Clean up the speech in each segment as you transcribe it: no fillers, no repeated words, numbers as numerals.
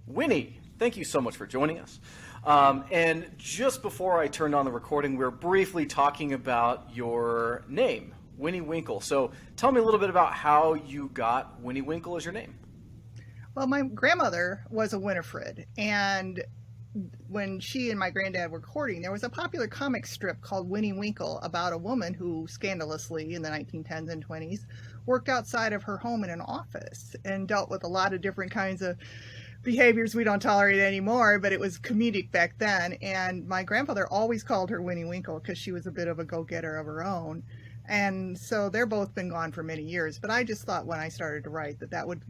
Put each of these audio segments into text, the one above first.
Winnie, thank you so much for joining us. And just before I turned on the recording, we were briefly talking about your name, Winnie Winkle. So tell me a little bit about how you got Winnie Winkle as your name. Well, my grandmother was a Winifred, and when she and my granddad were courting, there was a popular comic strip called Winnie Winkle about a woman who scandalously in the 1910s and 20s worked outside of her home in an office and dealt with a lot of different kinds of behaviors we don't tolerate anymore, but it was comedic back then. And my grandfather always called her Winnie Winkle because she was a bit of a go-getter of her own. And so they're both been gone for many years. But I just thought when I started to write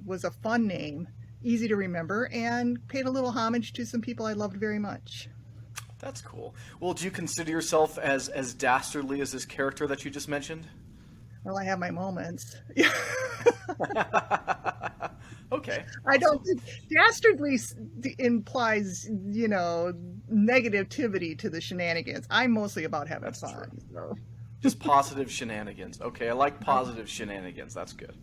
was a fun name, easy to remember, and paid a little homage to some people I loved very much. That's cool. Well, do you consider yourself as dastardly as this character that you just mentioned? Well, I have my moments. Okay, I don't awesome. think dastardly implies, negativity to the shenanigans. I'm mostly about having That's true. fun. So. Just positive shenanigans. Okay, I like positive shenanigans. That's good.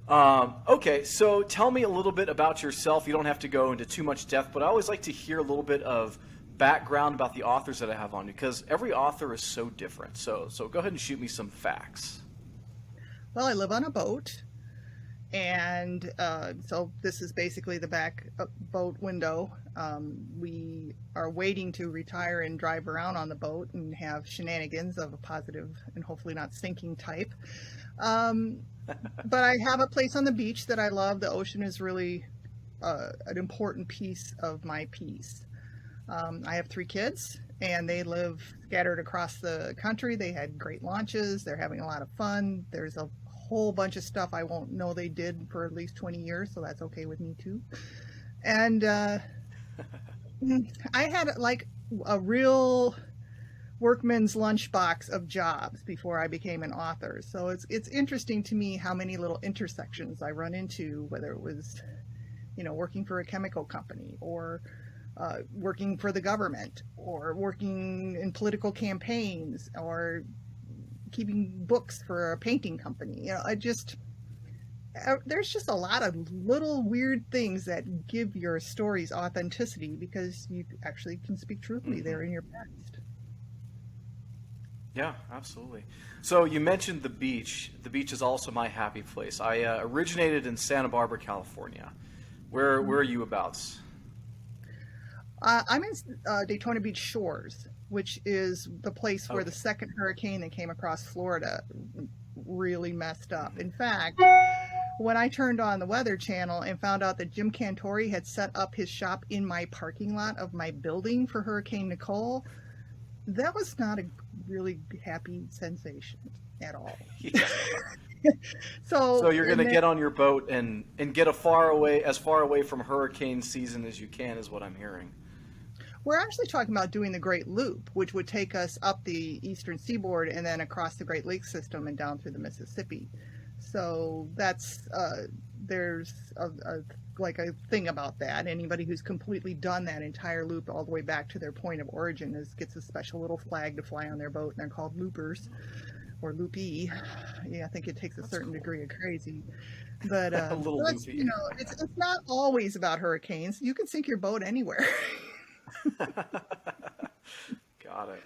Okay, so tell me a little bit about yourself. You don't have to go into too much depth, but I always like to hear a little bit of background about the authors that I have on, because every author is so different. So go ahead and shoot me some facts. Well, I live on a boat, and so this is basically the back boat window. We are waiting to retire and drive around on the boat and have shenanigans of a positive and hopefully not sinking type. Um, but I have a place on the beach that I love. The ocean is really an important piece of my piece. I have 3 kids, and they live scattered across the country. They had great launches. They're having a lot of fun. There's a whole bunch of stuff I won't know they did for at least 20 years, so that's okay with me too. And I had like a real workman's lunchbox of jobs before I became an author. So it's interesting to me how many little intersections I run into, whether it was, working for a chemical company or working for the government or working in political campaigns or keeping books for a painting company. There's just a lot of little weird things that give your stories authenticity because you actually can speak truthfully Hmm. there in your past. Yeah, absolutely. So you mentioned the beach. The beach is also my happy place. I originated in Santa Barbara, California. Where are you abouts? I'm in Daytona Beach Shores, which is the place where the Okay. second hurricane that came across Florida really messed up. Hmm. In fact, when I turned on the Weather Channel and found out that Jim Cantori had set up his shop in my parking lot of my building for Hurricane Nicole, that was not a really happy sensation at all. Yeah. So So, you're and gonna then get on your boat and get as far away from hurricane season as you can, is what I'm hearing. we're actually talking about doing the Great Loop, which would take us up the eastern seaboard and then across the Great Lakes system and down through the Mississippi. So there's like a thing about that. Anybody who's completely done that entire loop all the way back to their point of origin gets a special little flag to fly on their boat, and they're called loopers or loopy. Yeah, I think it takes a That's certain cool. degree of crazy, but A little that's loopy. it's not always about hurricanes. You can sink your boat anywhere. Got it.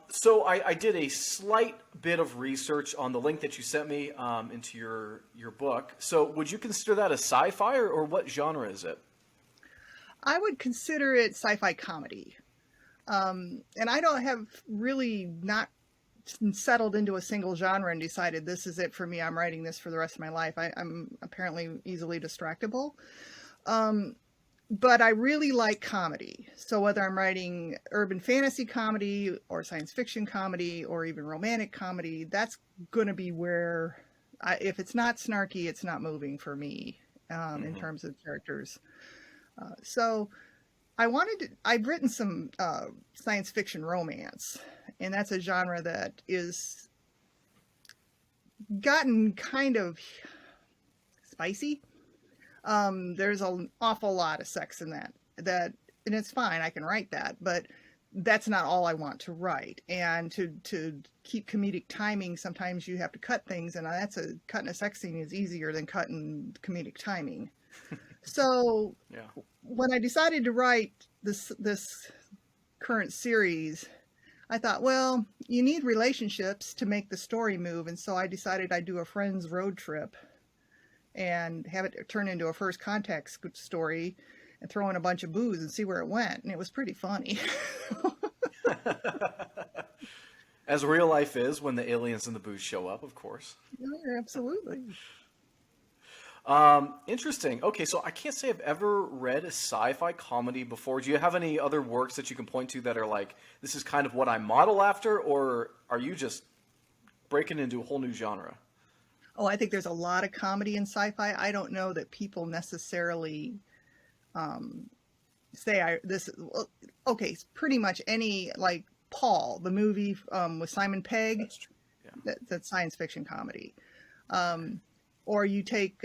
So I did a slight bit of research on the link that you sent me into your book. So would you consider that a sci-fi, or what genre is it? I would consider it sci-fi comedy. And I don't have really not settled into a single genre and decided this is it for me. I'm writing this for the rest of my life. I'm apparently easily distractible. Um, but I really like comedy. So whether I'm writing urban fantasy comedy or science fiction comedy or even romantic comedy, that's going to be where, if it's not snarky, it's not moving for me in Hmm. terms of characters. So I've written some science fiction romance, and that's a genre that is gotten kind of spicy. There's an awful lot of sex in and it's fine. I can write that, but that's not all I want to write. And to keep comedic timing, sometimes you have to cut things, and cutting a sex scene is easier than cutting comedic timing. So Yeah. when I decided to write this current series, I thought, well, you need relationships to make the story move, and so I decided I'd do a friend's road trip and have it turn into a first contact story and throw in a bunch of booze and see where it went. And it was pretty funny. As real life is when the aliens and the booze show up, of course. Yeah, absolutely. Interesting. Okay, so I can't say I've ever read a sci-fi comedy before. Do you have any other works that you can point to that are like, this is kind of what I model after, or are you just breaking into a whole new genre? Oh, I think there's a lot of comedy in sci-fi. I don't know that people necessarily say well, okay, pretty much any, like Paul, the movie with Simon Pegg, That's true. Yeah. that's science fiction comedy. Or you take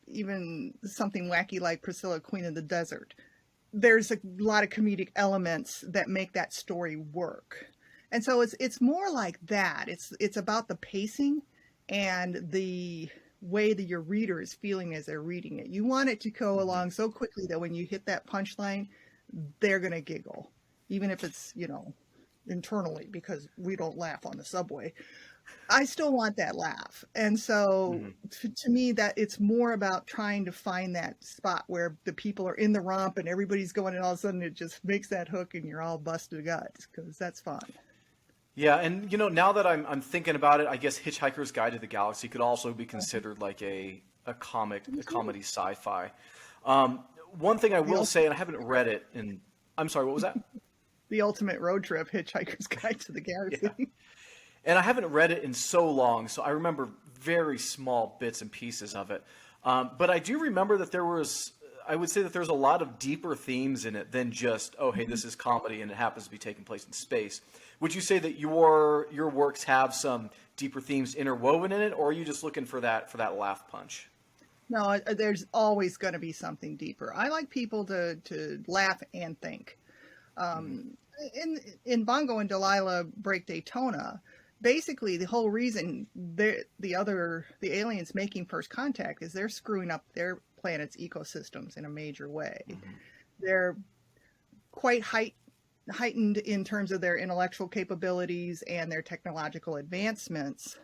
even something wacky like Priscilla, Queen of the Desert. There's a lot of comedic elements that make that story work. And so it's more like that. It's about the pacing and the way that your reader is feeling as they're reading it. You want it to go along so quickly that when you hit that punchline, they're going to giggle, even if it's, internally, because we don't laugh on the subway. I still want that laugh. And so to me, that it's more about trying to find that spot where the people are in the romp and everybody's going, and all of a sudden it just makes that hook and you're all busted guts, because that's fun. Yeah, and now that I'm thinking about it, I guess Hitchhiker's Guide to the Galaxy could also be considered like a comedy sci-fi. One thing I will say, and I haven't read it, and I'm sorry, what was that? The ultimate road trip, Hitchhiker's Guide to the Galaxy. Yeah. And I haven't read it in so long, so I remember very small bits and pieces of it. But I do remember that I would say that there's a lot of deeper themes in it than just, oh, hey, this is comedy and it happens to be taking place in space. Would you say that your works have some deeper themes interwoven in it, or are you just looking for that laugh punch? No, there's always going to be something deeper. I like people to laugh and think. In Bongo and Delilah Break Daytona, basically the whole reason the aliens making first contact is they're screwing up their planet's ecosystems in a major way. They're quite heightened in terms of their intellectual capabilities and their technological advancements.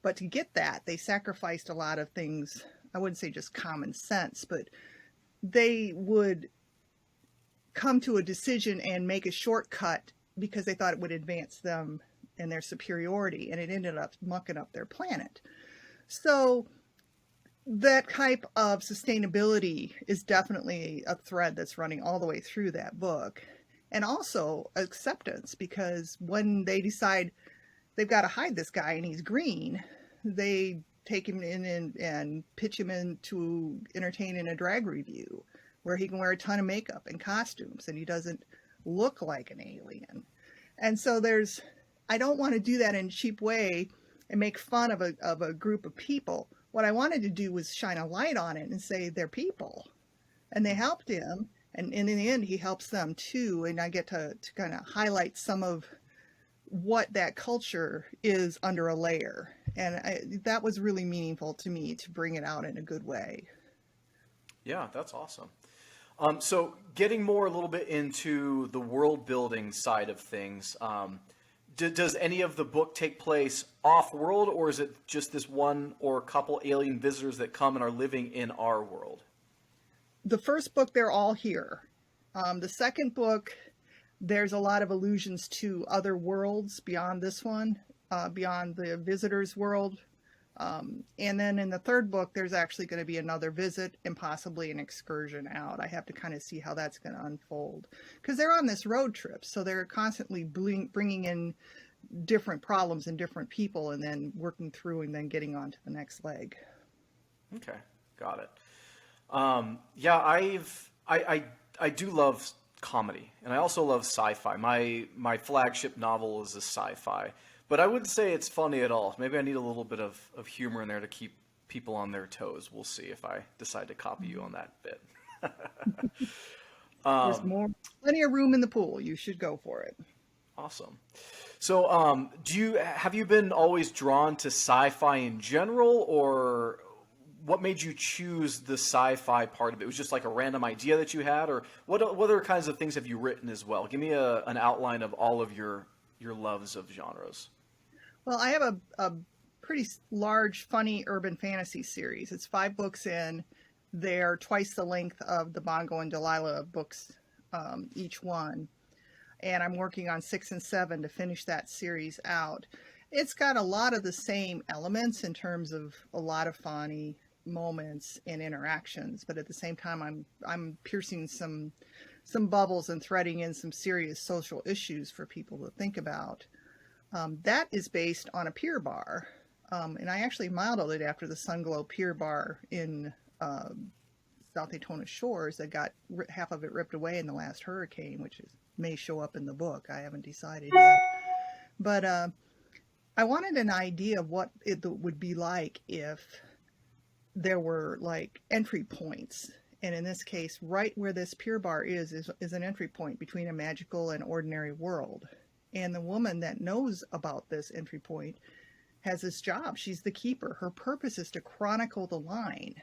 But to get that, they sacrificed a lot of things. I wouldn't say just common sense, but they would come to a decision and make a shortcut because they thought it would advance them and their superiority, and it ended up mucking up their planet. So that type of sustainability is definitely a thread that's running all the way through that book. And also acceptance, because when they decide they've got to hide this guy and he's green, they take him in and pitch him in to entertain in a drag review where he can wear a ton of makeup and costumes and he doesn't look like an alien. And so I don't want to do that in a cheap way and make fun of a group of people. What I wanted to do was shine a light on it and say they're people, and they helped him, and in the end he helps them too. And I get to kind of highlight some of what that culture is under a layer, and that was really meaningful to me to bring it out in a good way. Yeah, that's awesome. So getting a little bit into the world building side of things, does any of the book take place off-world, or is it just this one or a couple alien visitors that come and are living in our world? The first book, they're all here. The second book, there's a lot of allusions to other worlds beyond this one, beyond the visitor's world. And then in the third book, there's actually going to be another visit and possibly an excursion out. I have to kind of see how that's going to unfold, because they're on this road trip. So they're constantly bringing in different problems and different people and then working through and then getting on to the next leg. Okay. Got it. Yeah, I do love comedy, and I also love sci-fi. My flagship novel is a sci-fi. But I wouldn't say it's funny at all. Maybe I need a little bit of humor in there to keep people on their toes. We'll see if I decide to copy you on that bit. There's plenty of room in the pool. You should go for it. Awesome. So have you been always drawn to sci-fi in general, or what made you choose the sci-fi part of it? Was it just like a random idea that you had, or what other kinds of things have you written as well? Give me an outline of all of your loves of genres. Well, I have a pretty large, funny urban fantasy series. It's 5 books in. They're twice the length of the Bongo and Delilah books, each one. And I'm working on 6 and 7 to finish that series out. It's got a lot of the same elements in terms of a lot of funny moments and interactions, but at the same time, I'm piercing some bubbles and threading in some serious social issues for people to think about. That is based on a pier bar, and I actually modeled it after the Sunglow Pier Bar in South Daytona Shores that got half of it ripped away in the last hurricane, which may show up in the book. I haven't decided yet. But I wanted an idea of what it would be like if there were like entry points. And in this case, right where this pier bar is an entry point between a magical and ordinary world. And the woman that knows about this entry point has this job. She's the keeper. Her purpose is to chronicle the line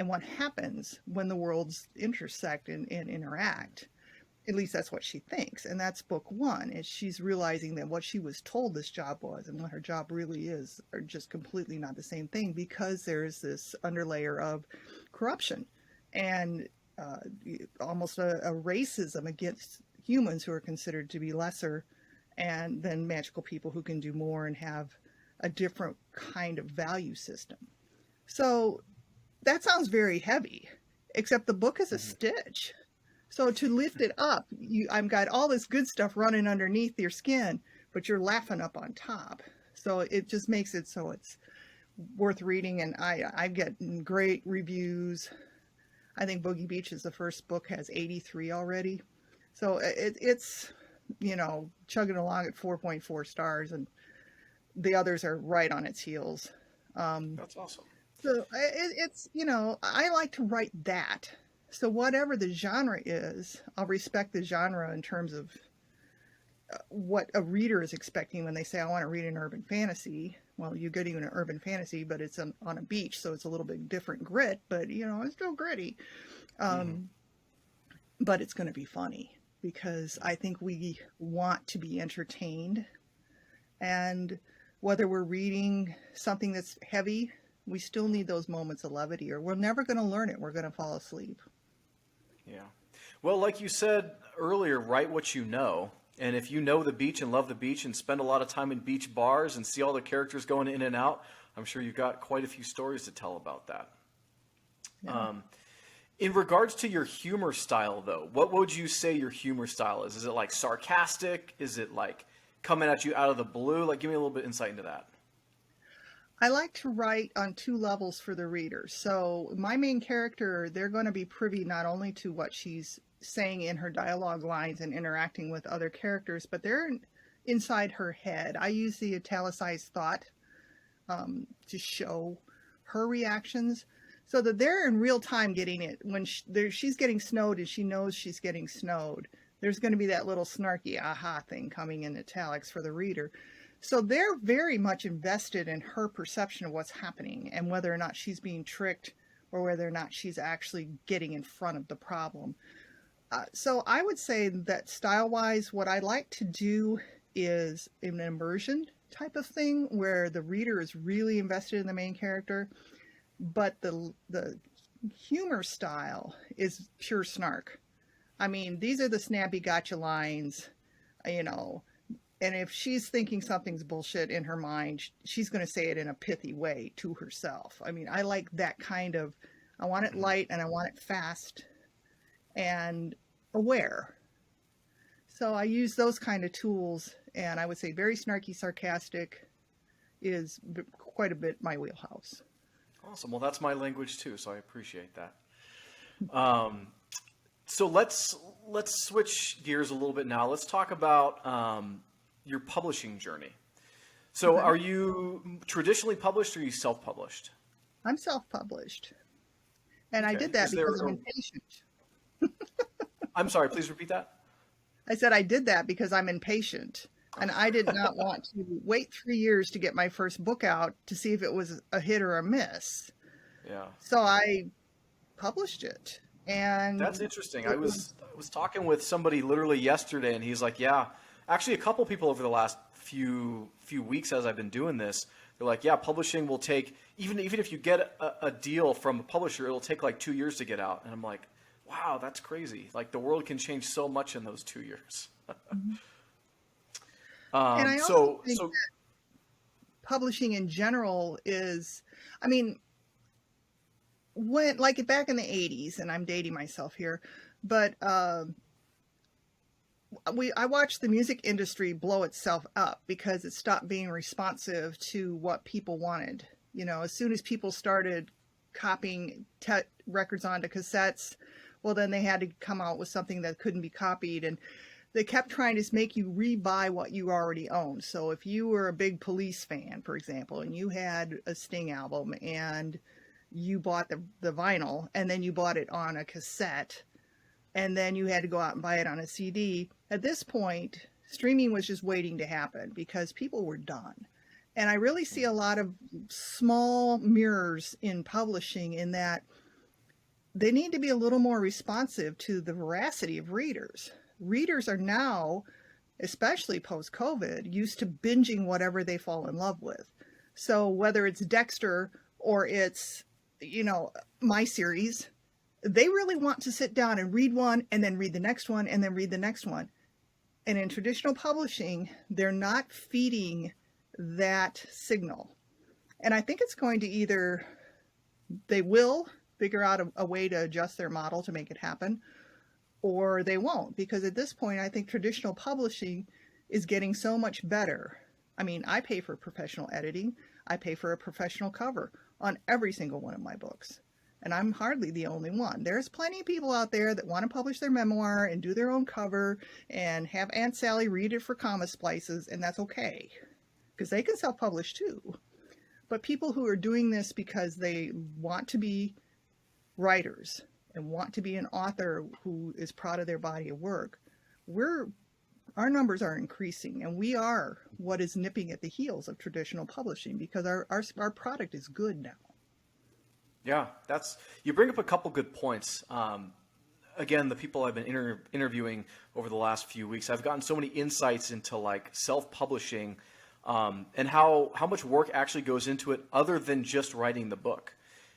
and what happens when the worlds intersect and interact. At least that's what she thinks. And that's book 1, is she's realizing that what she was told this job was and what her job really is are just completely not the same thing, because there's this underlayer of corruption and almost a racism against humans who are considered to be lesser and then magical people who can do more and have a different kind of value system. So that sounds very heavy, except the book is a stitch. So to lift it up, I've got all this good stuff running underneath your skin, but you're laughing up on top. So it just makes it so it's worth reading. And I get great reviews. I think Boogie Beach is the first book, has 83 already. So it's, chugging along at 4.4 stars, and the others are right on its heels. That's awesome. So it's, I like to write that. So whatever the genre is, I'll respect the genre in terms of what a reader is expecting when they say, I want to read an urban fantasy. Well, you're getting an urban fantasy, but it's on a beach, so it's a little bit different grit, but, it's still gritty. But it's going to be funny, because I think we want to be entertained. And whether we're reading something that's heavy, we still need those moments of levity, or we're never going to learn it. We're going to fall asleep. Yeah. Well, like you said earlier, write what you know. And if you know the beach and love the beach and spend a lot of time in beach bars and see all the characters going in and out, I'm sure you've got quite a few stories to tell about that. Yeah. In regards to your humor style, though, what would you say your humor style is? Is it like sarcastic? Is it like coming at you out of the blue? Like, give me a little bit of insight into that. I like to write on 2 levels for the reader. So my main character, they're going to be privy not only to what she's saying in her dialogue lines and interacting with other characters, but they're inside her head. I use the italicized thought to show her reactions, so that they're in real time getting it. When she's getting snowed and she knows she's getting snowed, there's going to be that little snarky aha thing coming in italics for the reader. So they're very much invested in her perception of what's happening and whether or not she's being tricked or whether or not she's actually getting in front of the problem. So I would say that style-wise, what I like to do is an immersion type of thing where the reader is really invested in the main character, but the humor style is pure snark. I mean, these are the snappy gotcha lines, and if she's thinking something's bullshit in her mind, she's going to say it in a pithy way to herself. I mean, I like that kind of, I want it light and I want it fast and aware. So I use those kind of tools, and I would say very snarky, sarcastic is quite a bit my wheelhouse. Awesome. Well, that's my language too, so I appreciate that. So let's switch gears a little bit now. Let's talk about your publishing journey. So are you traditionally published or are you self-published? I'm self-published. And I did that because I'm impatient. I'm sorry, please repeat that. I said I did that because I'm impatient. And I did not want to wait 3 years to get my first book out to see if it was a hit or a miss. Yeah. So I published it, That's and interesting. I it was was I was talking with somebody literally yesterday, and he's like, "Yeah, actually, a couple people over the last few weeks as I've been doing this, they're like, yeah, publishing will take even if you get a deal from a publisher, it'll take like 2 years to get out." And I'm like, "Wow, that's crazy! Like the world can change so much in those 2 years." Mhm. And I also think So publishing in general is, I mean, when like back in the 80s, and I'm dating myself here, but I watched the music industry blow itself up because it stopped being responsive to what people wanted. You know, as soon as people started copying records onto cassettes, well, then they had to come out with something that couldn't be copied, and they kept trying to make you rebuy what you already owned. So if you were a big Police fan, for example, and you had a Sting album and you bought the vinyl and then you bought it on a cassette and then you had to go out and buy it on a CD, at this point, streaming was just waiting to happen because people were done. And I really see a lot of small mirrors in publishing in that they need to be a little more responsive to the veracity of readers. Readers are now, especially post-COVID, used to binging whatever they fall in love with. So whether it's Dexter or it's, my series, they really want to sit down and read one and then read the next one and then read the next one. And in traditional publishing, they're not feeding that signal. And I think it's going to either, they will figure out a way to adjust their model to make it happen, or they won't, because at this point I think traditional publishing is getting so much better. I mean, I pay for professional editing, I pay for a professional cover on every single one of my books, and I'm hardly the only one. There's plenty of people out there that want to publish their memoir and do their own cover and have Aunt Sally read it for comma splices, and that's okay because they can self-publish too. But people who are doing this because they want to be writers and want to be an author who is proud of their body of work, our numbers are increasing, and we are what is nipping at the heels of traditional publishing because our product is good now. yeah, you bring up a couple good points. Again, the people I've been interviewing over the last few weeks, I've gotten so many insights into like self-publishing and how much work actually goes into it other than just writing the book.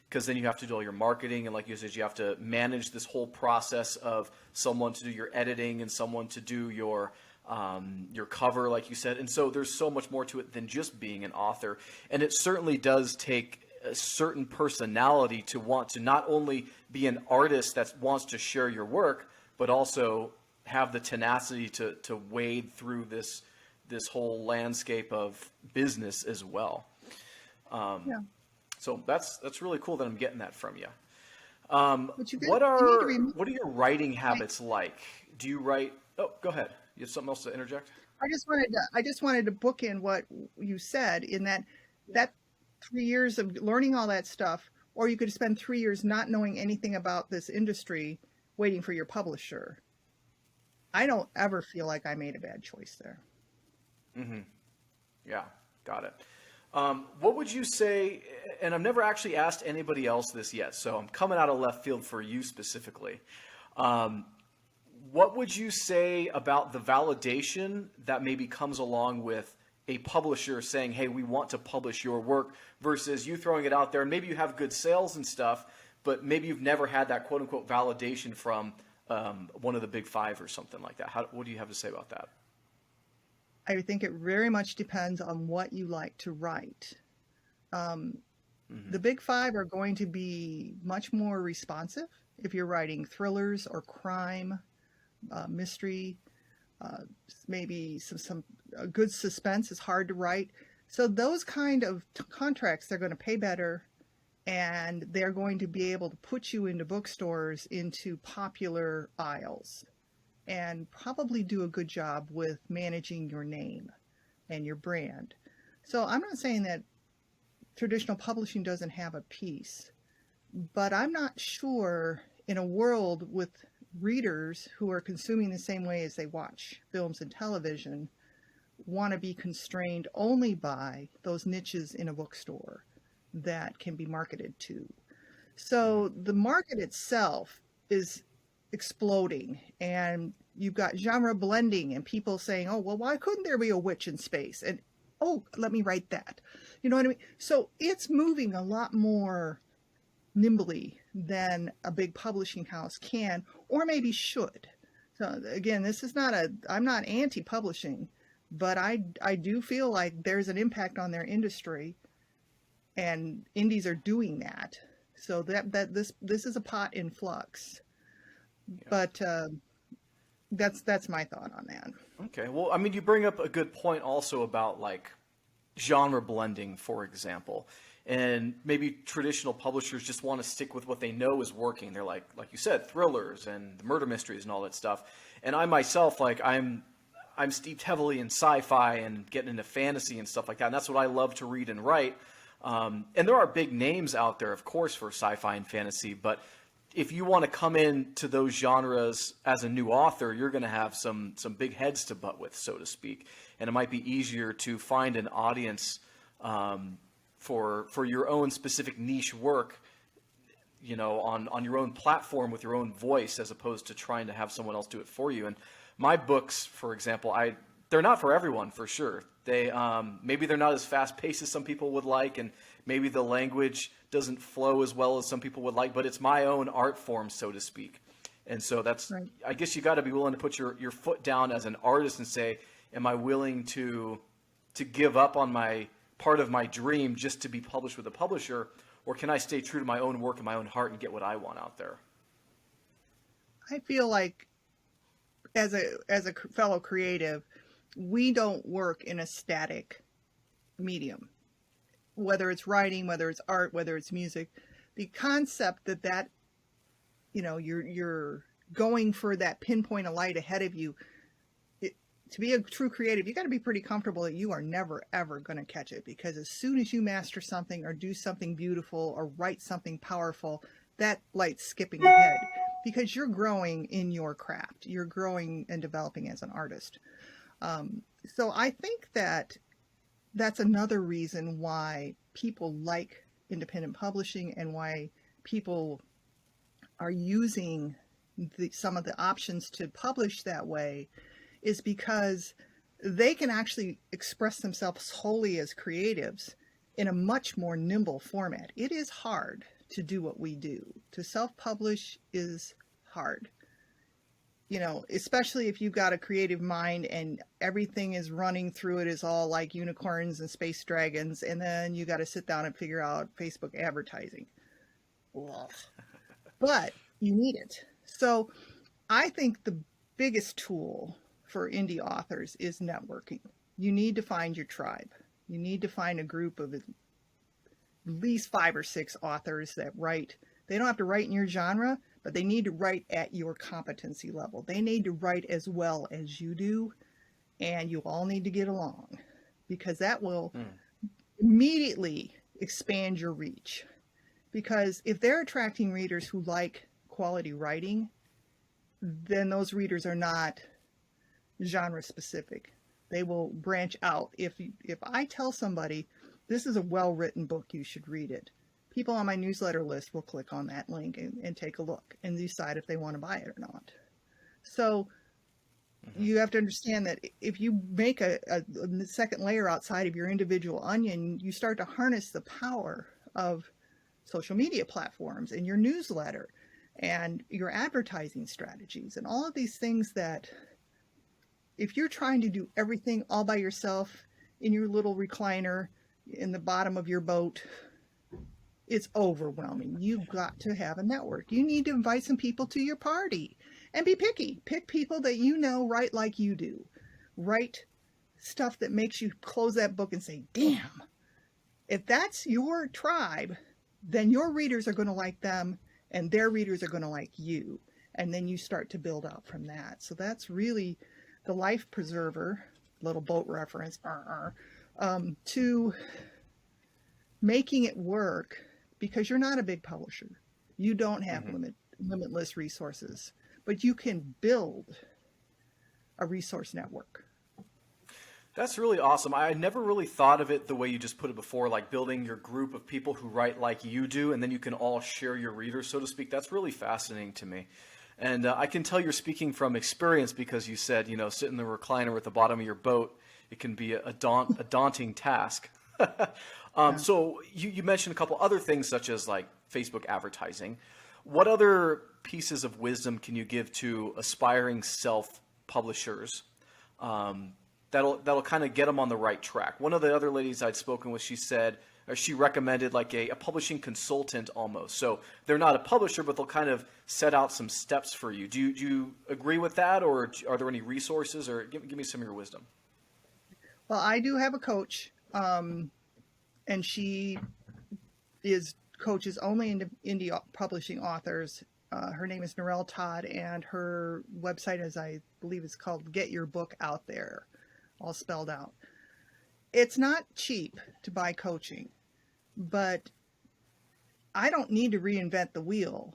Because then you have to do all your marketing, and like you said, you have to manage this whole process of someone to do your editing and someone to do your cover, like you said. And so there's so much more to it than just being an author. And it certainly does take a certain personality to want to not only be an artist that wants to share your work, but also have the tenacity to wade through this whole landscape of business as well. Yeah. So that's really cool that I'm getting that from you. But you What need to remember, are your writing habits like? Do you write? Oh, go ahead. You have something else to interject? I just wanted to book in what you said in that 3 years of learning all that stuff, or you could spend 3 years not knowing anything about this industry, waiting for your publisher. I don't ever feel like I made a bad choice there. Mm-hmm. Yeah, got it. What would you say, and I've never actually asked anybody else this yet, so I'm coming out of left field for you specifically. What would you say about the validation that maybe comes along with a publisher saying, hey, we want to publish your work, versus you throwing it out there, and maybe you have good sales and stuff, but maybe you've never had that quote unquote validation from one of the big five or something like that? What do you have to say about that? I think it very much depends on what you like to write. The big five are going to be much more responsive if you're writing thrillers or crime, mystery, maybe some good suspense is hard to write. So those kind of contracts, they're going to pay better, and they're going to be able to put you into bookstores, into popular aisles, and probably do a good job with managing your name and your brand. So I'm not saying that traditional publishing doesn't have a piece, but I'm not sure in a world with readers who are consuming the same way as they watch films and television want to be constrained only by those niches in a bookstore that can be marketed to. So the market itself is exploding, and you've got genre blending and people saying, oh, well, why couldn't there be a witch in space? And, oh, let me write that. You know what I mean? So it's moving a lot more nimbly than a big publishing house can or maybe should. So again, this is not I'm not anti-publishing, but I do feel like there's an impact on their industry, and indies are doing that. So that this is a pot in flux. Yeah. But that's my thought on that. Okay. Well, I mean, you bring up a good point also about like genre blending, for example. And maybe traditional publishers just want to stick with what they know is working. They're like you said, thrillers and murder mysteries and all that stuff. And I myself, like I'm steeped heavily in sci-fi and getting into fantasy and stuff like that. And that's what I love to read and write. And there are big names out there, of course, for sci-fi and fantasy. But if you want to come into those genres as a new author, you're going to have some big heads to butt with, so to speak. And it might be easier to find an audience for your own specific niche work, you know, on your own platform with your own voice, as opposed to trying to have someone else do it for you. And my books, for example, they're not for everyone, for sure. They maybe they're not as fast paced as some people would like, and maybe the language doesn't flow as well as some people would like, but it's my own art form, so to speak. And so that's, right. I guess you got to be willing to put your foot down as an artist and say, am I willing to give up on my part of my dream just to be published with a publisher, or can I stay true to my own work and my own heart and get what I want out there? I feel like as a fellow creative, we don't work in a static medium, whether it's writing, whether it's art, whether it's music. The concept that you know, you're going for that pinpoint of light ahead of you. To be a true creative, you got to be pretty comfortable that you are never, ever going to catch it, because as soon as you master something or do something beautiful or write something powerful, that light's skipping ahead, because you're growing in your craft. You're growing and developing as an artist. So I think that's another reason why people like independent publishing and why people are using some of the options to publish that way, is because they can actually express themselves wholly as creatives in a much more nimble format. It is hard to do what we do. To self-publish is hard. You know, especially if you've got a creative mind and everything is running through it is all like unicorns and space dragons, and then you got to sit down and figure out Facebook advertising. But you need it. So I think the biggest tool for indie authors is networking. You need to find your tribe. You need to find a group of at least 5 or 6 authors that write. They don't have to write in your genre, but they need to write at your competency level. They need to write as well as you do, and you all need to get along, because that will immediately expand your reach. Because if they're attracting readers who like quality writing, then those readers are not genre specific. They will branch out. If I tell somebody this is a well-written book, you should read it, people on my newsletter list will click on that link and take a look and decide if they want to buy it or not. So you have to understand that if you make a second layer outside of your individual onion, you start to harness the power of social media platforms and your newsletter and your advertising strategies and all of these things that, if you're trying to do everything all by yourself in your little recliner in the bottom of your boat, it's overwhelming. You've got to have a network. You need to invite some people to your party and be picky. Pick people that you know write like you do. Write stuff that makes you close that book and say, damn, if that's your tribe, then your readers are going to like them and their readers are going to like you. And then you start to build out from that. So that's really the life preserver, little boat reference, to making it work, because you're not a big publisher. You don't have limitless resources, but you can build a resource network. That's really awesome. I never really thought of it the way you just put it before, like building your group of people who write like you do, and then you can all share your readers, so to speak. That's really fascinating to me. And I can tell you're speaking from experience because you said, sit in the recliner at the bottom of your boat. It can be a daunting task. Yeah. So you mentioned a couple other things such as like Facebook advertising. What other pieces of wisdom can you give to aspiring self-publishers that'll kind of get them on the right track? One of the other ladies I'd spoken with, she said, or she recommended like a publishing consultant almost. So they're not a publisher, but they'll kind of set out some steps for you. Do you agree with that, or are there any resources, or give me some of your wisdom? Well, I do have a coach, and she coaches only indie publishing authors. Her name is Narelle Todd, and her website, as I believe, is called Get Your Book Out There, all spelled out. It's not cheap to buy coaching, but I don't need to reinvent the wheel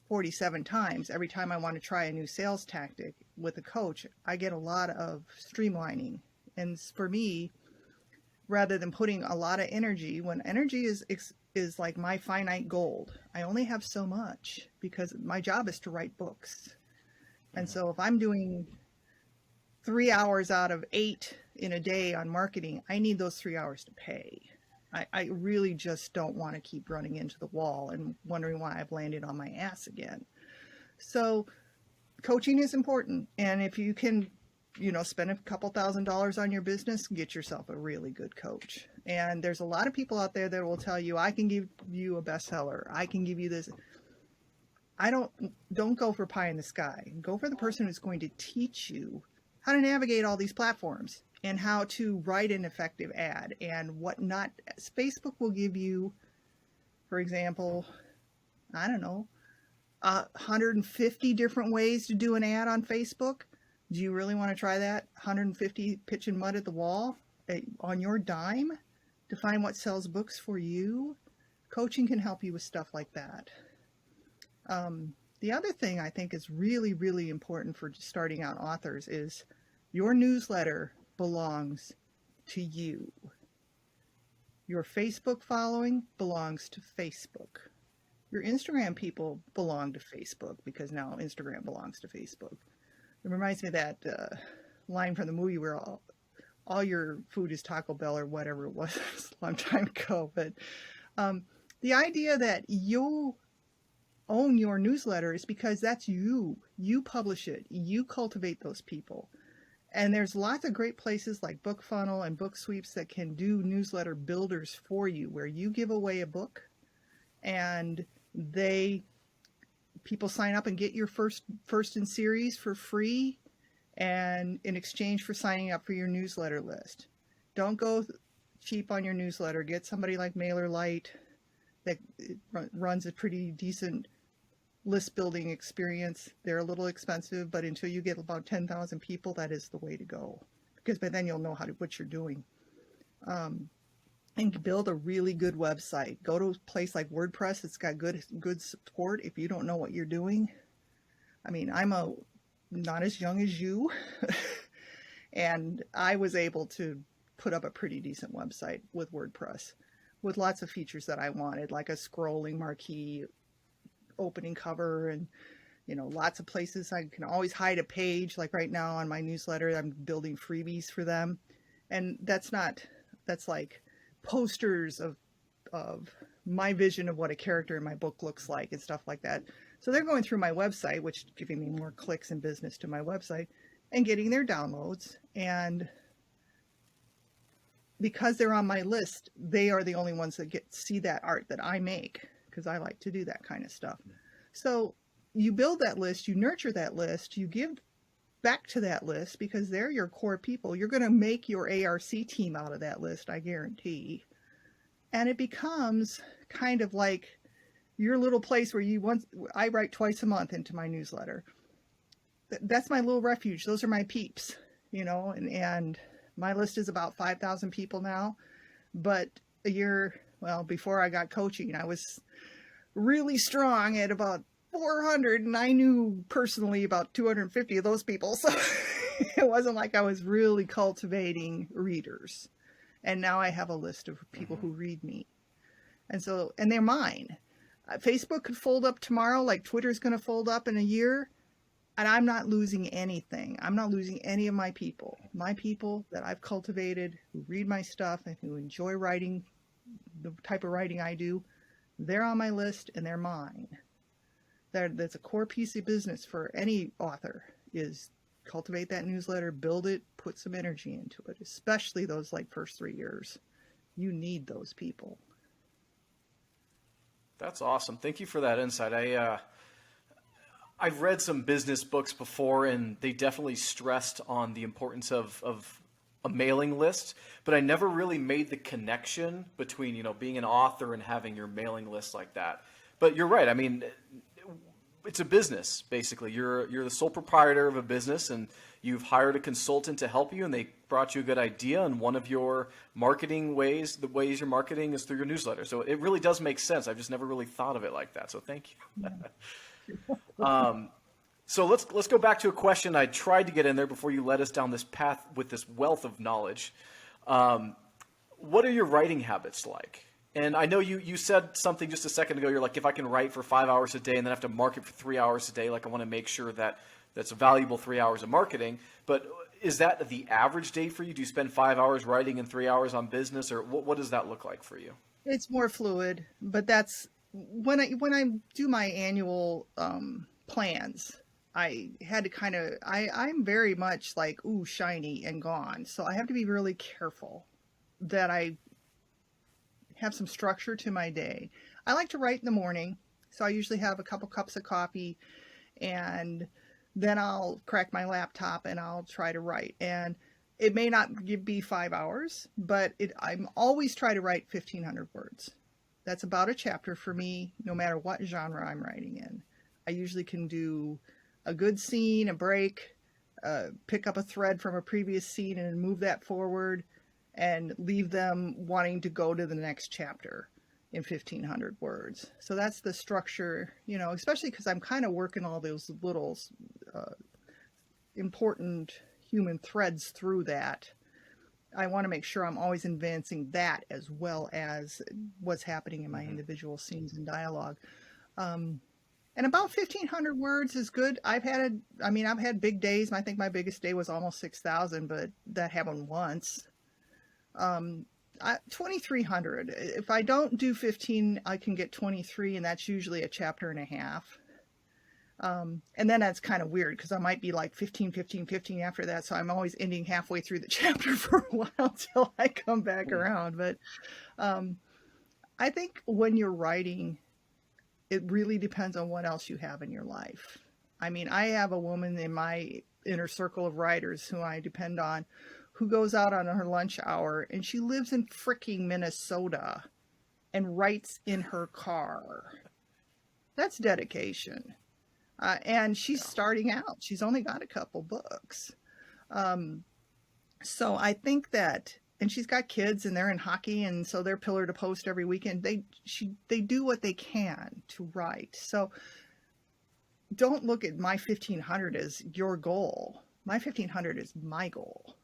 47 times every time I want to try a new sales tactic. With a coach, I get a lot of streamlining. And for me, rather than putting a lot of energy, when energy is like my finite gold, I only have so much because my job is to write books. And so if I'm doing 3 hours out of 8 in a day on marketing, I need those 3 hours to pay. I really just don't want to keep running into the wall and wondering why I've landed on my ass again. So coaching is important. And if you can, spend a couple $1,000s on your business, get yourself a really good coach. And there's a lot of people out there that will tell you, I can give you a bestseller. I can give you this. Don't go for pie in the sky. Go for the person who's going to teach you how to navigate all these platforms and how to write an effective ad and whatnot. Facebook will give you, for example, 150 different ways to do an ad on Facebook. Do you really want to try that? 150 pitching mud at the wall on your dime to find what sells books for you? Coaching can help you with stuff like that. The other thing I think is really, really important for starting out authors is your newsletter belongs to you. Your Facebook following belongs to Facebook. Your Instagram people belong to Facebook because now Instagram belongs to Facebook. It reminds me of that line from the movie where all your food is Taco Bell or whatever it was a long time ago. But the idea that you'll own your newsletter is because that's you. You publish it. You cultivate those people. And there's lots of great places like BookFunnel and BookSweeps that can do newsletter builders for you, where you give away a book and people sign up and get your first in series for free, and in exchange for signing up for your newsletter list. Don't go cheap on your newsletter. Get somebody like MailerLite that runs a pretty decent list building experience. They're a little expensive, but until you get about 10,000 people, that is the way to go, because by then you'll know what you're doing. And build a really good website. Go to a place like WordPress. It's got good support if you don't know what you're doing. I mean, I'm not as young as you, and I was able to put up a pretty decent website with WordPress with lots of features that I wanted, like a scrolling marquee, opening cover, and lots of places I can always hide a page. Like right now on my newsletter, I'm building freebies for them, and that's like posters of my vision of what a character in my book looks like and stuff like that. So they're going through my website, which is giving me more clicks and business to my website, and getting their downloads. And because they're on my list, they are the only ones that see that art that I make, because I like to do that kind of stuff. So you build that list, you nurture that list, you give back to that list because they're your core people. You're going to make your ARC team out of that list, I guarantee. And it becomes kind of like your little place where I write twice a month into my newsletter. That's my little refuge. Those are my peeps, and my list is about 5,000 people now. But before I got coaching, I was really strong at about 400, and I knew personally about 250 of those people. So It wasn't like I was really cultivating readers. And now I have a list of people who read me. And they're mine. Facebook could fold up tomorrow, like Twitter's going to fold up in a year, and I'm not losing anything. I'm not losing any of my people. My people that I've cultivated, who read my stuff and who enjoy writing the type of writing I do, they're on my list and they're mine. That's a core piece of business for any author, is cultivate that newsletter, build it, put some energy into it, especially those like first 3 years. You need those people. That's awesome. Thank you for that insight. I've read some business books before, and they definitely stressed on the importance of a mailing list, but I never really made the connection between, being an author and having your mailing list like that. But you're right. I mean, it's a business, basically. You're the sole proprietor of a business, and you've hired a consultant to help you, and they brought you a good idea. And one of your marketing ways, the ways you're marketing, is through your newsletter. So it really does make sense. I've just never really thought of it like that. So thank you. So let's go back to a question I tried to get in there before you led us down this path with this wealth of knowledge. What are your writing habits like? And I know you said something just a second ago. You're like, if I can write for 5 hours a day and then have to market for 3 hours a day, like I want to make sure that that's a valuable 3 hours of marketing. But is that the average day for you? Do you spend 5 hours writing and 3 hours on business, or what does that look like for you? It's more fluid, but that's when I do my annual plans. I had to I'm very much like, ooh, shiny and gone. So I have to be really careful that I have some structure to my day. I like to write in the morning. So I usually have a couple cups of coffee, and then I'll crack my laptop and I'll try to write. And it may not be 5 hours, but I'm always try to write 1,500 words. That's about a chapter for me, no matter what genre I'm writing in. I usually can do a good scene, a break, pick up a thread from a previous scene and move that forward, and leave them wanting to go to the next chapter in 1,500 words. So that's the structure, especially because I'm kind of working all those little important human threads through that. I want to make sure I'm always advancing that as well as what's happening in my individual scenes and dialogue. And about 1,500 words is good. I've had big days. I think my biggest day was almost 6,000, but that happened once. 2,300. If I don't do 15, I can get 23, and that's usually a chapter and a half. And then that's kind of weird because I might be like 15 after that. So I'm always ending halfway through the chapter for a while till I come back around. But I think when you're writing, it really depends on what else you have in your life. I mean, I have a woman in my inner circle of writers who I depend on, who goes out on her lunch hour, and she lives in fricking Minnesota and writes in her car. That's dedication. And she's starting out. She's only got a couple books. So I think that, and she's got kids and they're in hockey, and so they're pillar to post every weekend. They do what they can to write. So don't look at my 1,500 as your goal. My 1,500 is my goal.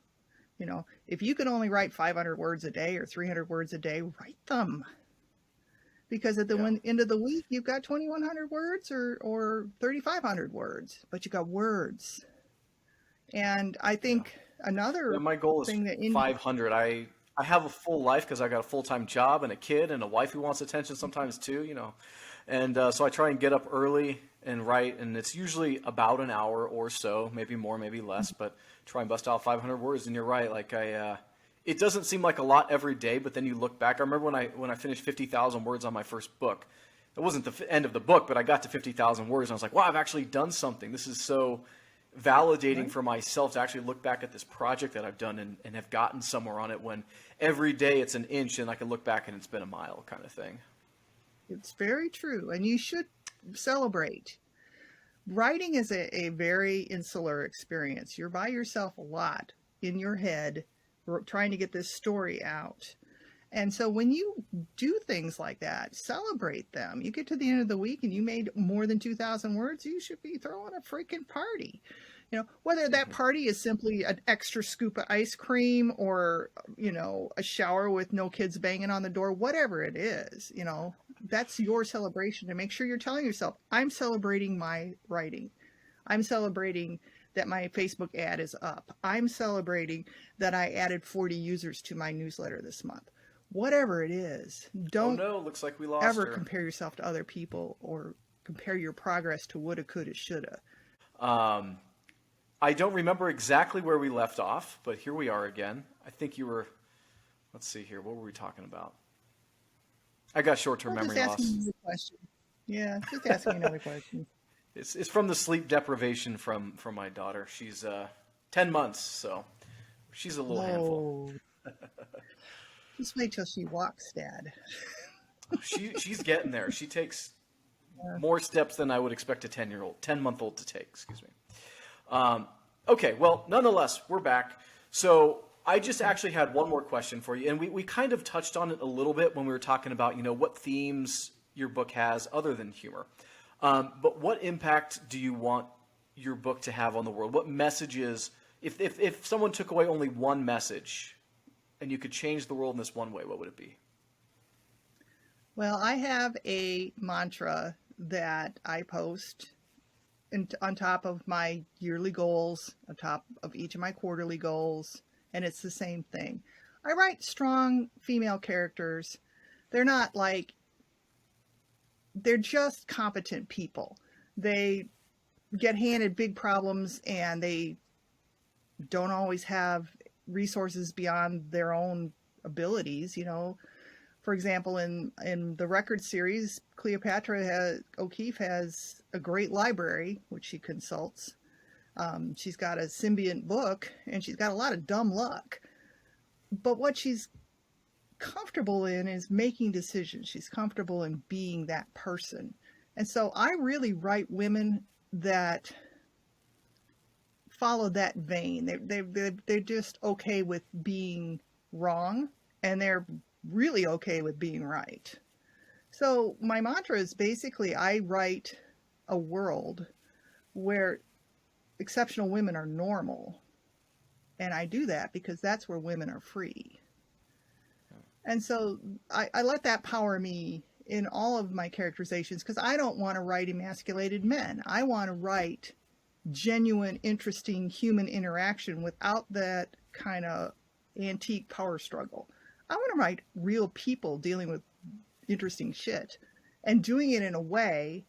If you can only write 500 words a day or 300 words a day, write them. Because at the end of the week, you've got 2,100 words or 3,500 words, but you got words. And I think another my goal is thing that 500. I have a full life because I got a full-time job and a kid and a wife who wants attention sometimes too, And so I try and get up early and write, and it's usually about an hour or so, maybe more, maybe less, but try and bust out 500 words. And you're right, it doesn't seem like a lot every day, but then you look back. I remember when I finished 50,000 words on my first book. It wasn't the end of the book, but I got to 50,000 words, and I was like, wow, I've actually done something. This is so validating for myself to actually look back at this project that I've done and have gotten somewhere on it, when every day it's an inch and I can look back and it's been a mile kind of thing. It's very true, and you should celebrate. Writing is a very insular experience. You're by yourself a lot in your head, trying to get this story out. And so when you do things like that, celebrate them. You get to the end of the week and you made more than 2,000 words, you should be throwing a freaking party. Whether that party is simply an extra scoop of ice cream or, a shower with no kids banging on the door, whatever it is, that's your celebration. And make sure you're telling yourself, I'm celebrating my writing. I'm celebrating that my Facebook ad is up. I'm celebrating that I added 40 users to my newsletter this month. Whatever it is, don't looks like we lost ever her. compare yourself to other people or compare your progress to woulda, coulda, shoulda. I don't remember exactly where we left off, but here we are again. I think you were, let's see here, what were we talking about? I got short-term memory just loss. asking another question. Yeah, just asking another question. It's from the sleep deprivation from my daughter. She's 10 months, so she's a little handful. Just wait till she walks, Dad. She's getting there. She takes more steps than I would expect a 10-month-old to take, excuse me. Okay, well, nonetheless, we're back. So I just actually had one more question for you, and we kind of touched on it a little bit when we were talking about, what themes your book has other than humor. But what impact do you want your book to have on the world? What messages, if someone took away only one message and you could change the world in this one way, what would it be? Well, I have a mantra that I post on top of my yearly goals, on top of each of my quarterly goals, and it's the same thing. I write strong female characters. They're not they're just competent people. They get handed big problems and they don't always have resources beyond their own abilities, For example, in the record series, Cleopatra O'Keeffe has a great library, which she consults. She's got a symbiont book, and she's got a lot of dumb luck. But what she's comfortable in is making decisions. She's comfortable in being that person. And so I really write women that follow that vein. They're just okay with being wrong, and they're really okay with being right. So my mantra is basically I write a world where exceptional women are normal. And I do that because that's where women are free. And so I let that power me in all of my characterizations because I don't want to write emasculated men. I want to write genuine, interesting human interaction without that kind of antique power struggle. I want to write real people dealing with interesting shit and doing it in a way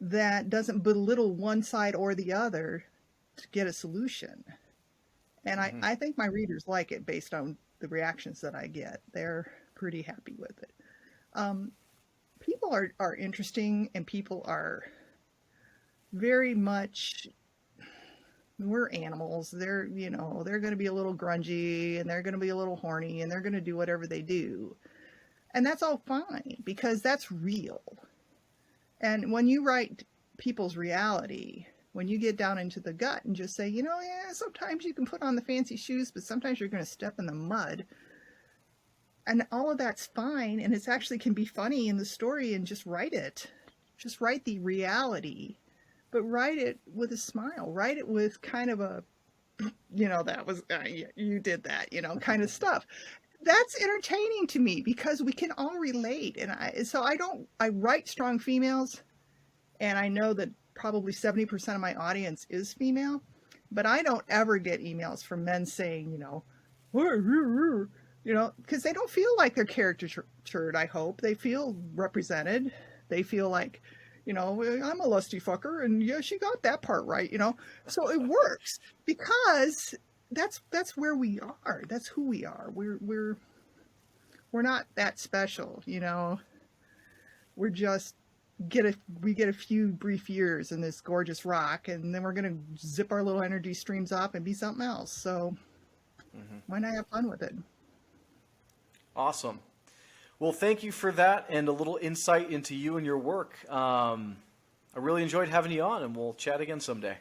that doesn't belittle one side or the other to get a solution. And I think my readers like it based on the reactions that I get. They're pretty happy with it. People are interesting, and people are very much, we're animals. They're going to be a little grungy, and they're going to be a little horny, and they're going to do whatever they do. And that's all fine because that's real. And when you write people's reality, when you get down into the gut and just say, sometimes you can put on the fancy shoes, but sometimes you're going to step in the mud. And all of that's fine. And it actually can be funny in the story, and just write it. Just write the reality, but write it with a smile. Write it with kind of a, that was, you did that, kind of stuff. That's entertaining to me because we can all relate. And I write strong females, and I know that probably 70% of my audience is female, but I don't ever get emails from men saying, because they don't feel like they're caricatured, I hope. They feel represented. They feel like, I'm a lusty fucker, and yeah, she got that part right, So it works because that's where we are. That's who we are. We're not that special, We're just we get a few brief years in this gorgeous rock, and then we're going to zip our little energy streams off and be something else. So why not have fun with it? Awesome. Well, thank you for that and a little insight into you and your work. I really enjoyed having you on, and we'll chat again someday.